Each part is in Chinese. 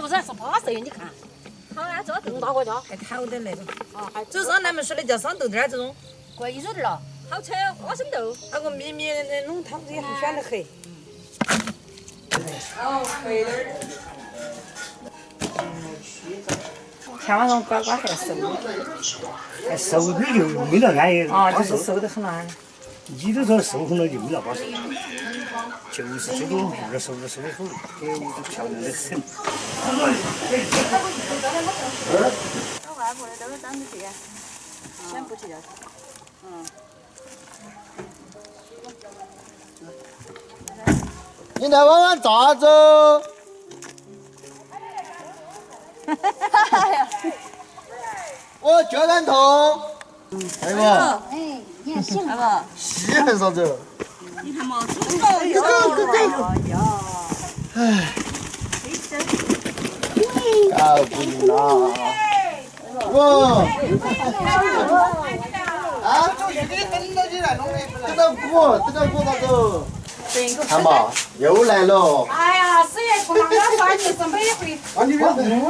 不是是巴适你看。好啊，这更大个叫。还好点那个。啊，还就像咱们说的叫上豆点儿这种。贵一点了，好吃花生豆。那个绵绵的弄汤也很选得很。前晚上呱呱还瘦，还瘦点就没了安逸。啊，就是瘦得很啊。你都说瘦很了就没了巴适，就是这种越瘦越瘦的很，漂亮的很。我外婆的都是长得这样，先不去掉。你来玩玩咋子？我脚感痛。哎嘛，哎，你看行了不？稀还是啥子？你看嘛，猪肉有。哎呀，唉，搞不定了。哇！啊，等到鼓咋走？看嘛，又来了。哎呀，四月初那个饭就是每回。啊，你不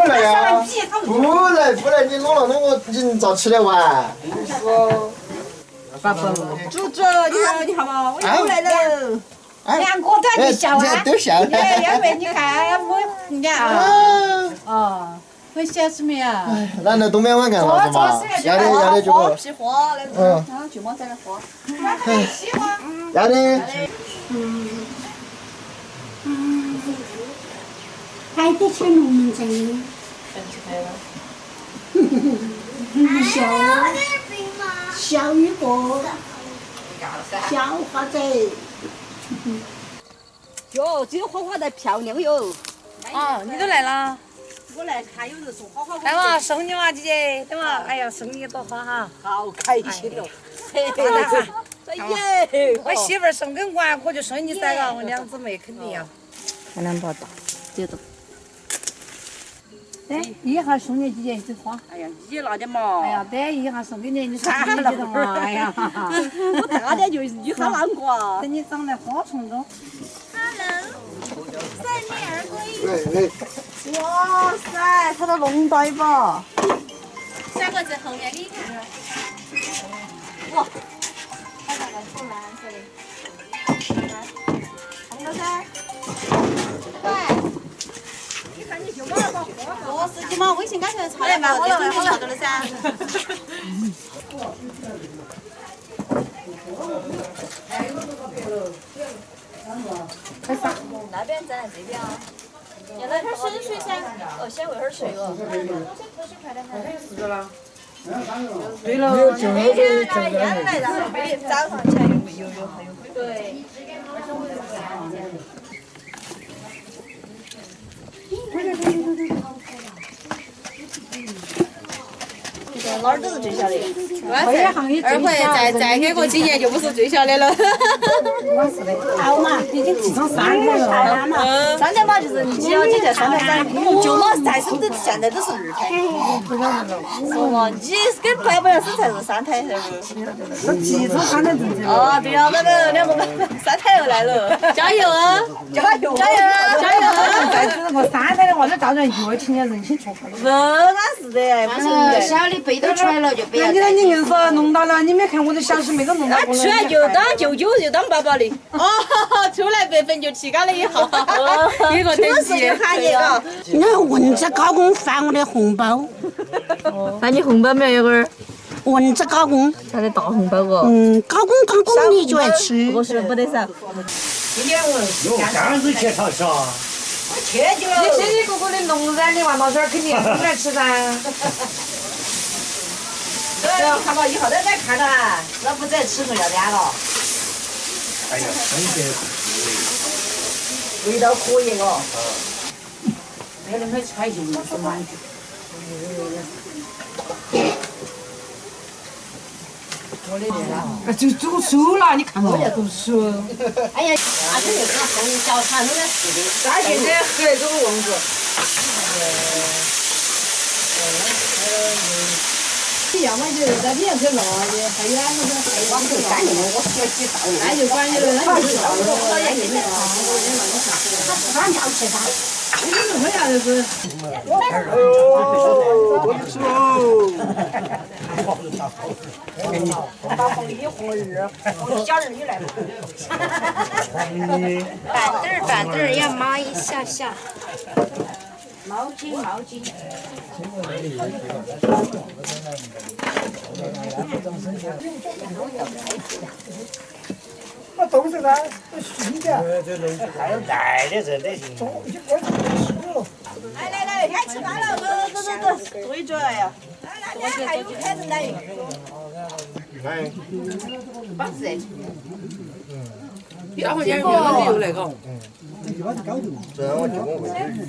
来呀？不来，你弄了弄我人咋吃得完？猪，你看嘛，我又来了。两个都要笑啊！都笑了。因为你看我人家啊，会笑什么呀？难道东边碗干啥子嘛？要得就不。批货来，就么在那货。要得。还得吃龙门阵。小雨果，小花仔。哟，这个花花的漂亮哟。啊，你都来了。我来看有人送花花。来嘛，送你嘛，姐姐，对嘛？哎呀，送你一朵花哈。好开心哦。嘿嘿。耶！我媳妇儿送给我，我就送你3个，我2姊妹肯定要。还能把大，这都。对，一下送你姐姐一枝花。哎呀，你拿点嘛。哎呀，对，一下送给你，你说你觉得嘛？哎呀，我大点就你好难过啊。等你长在花丛中。三年而归。哇塞，它都弄大一把。小个子后面给你看。哇！它那个土蓝色的。红的噻。对。你看你就把那把花。司机嘛，微信刚才查了嘛，我这中间查到了噻。那边再来这边啊。要来点生水噻。哦，先喂点水哦。对了，每天拿烟来，然后每天早上起来又还有。对。哪儿都是最小的，二回再给过几年就不是最小的了。好嘛，已经提倡3台了。3台嘛，就是你只要你在3台上，就嘛再生的现在都是2台。是嘛？你跟白不要生才是3台，是不？都提倡3台制。哦，对呀，那个2个3台又来了，加油啊！加油！加油！加油！再是个3台的话，这造成越听见人心错错的。是，俺是的，不是的。小的背都出来了就不要。你看你硬是弄到了，你没看我的小师妹都弄到过了。出来就当舅舅就当爸爸的。哦，出来100分就提高了1号，一个等级。喊你啊！那蚊子高工发我的红包。发你红包没有，龟儿？蚊子高工。发的大红包哦。高工你就爱吃。我说不得少。哟，这样子去超市啊？你辛辛苦苦的弄噻，你娃老师肯定很爱吃噻。看嘛，以后都在看了，那不再吃不要脸了。哎呀，真的味道可以哦。那个很菜就是蛮。我的天啦！就读书了，你看我在读书。哎呀，那肯定是从小传统的是的。咱现在喝这个王子。要么就在里面去拿的，还有那个还往头干的，我洗澡。那就管你了，那就洗澡了。我也给你啊，我也让你看。他不让要吃饭。我家的是。哎呦，多吃喽！把红衣红日，小日女来了。板凳儿要抹一下下。毛巾。那都是咱新的，还有带的这得行。来，该吃饭了，走，坐一桌呀。来，还有开着奶。哎，要不然我就那个。这样我就我会去。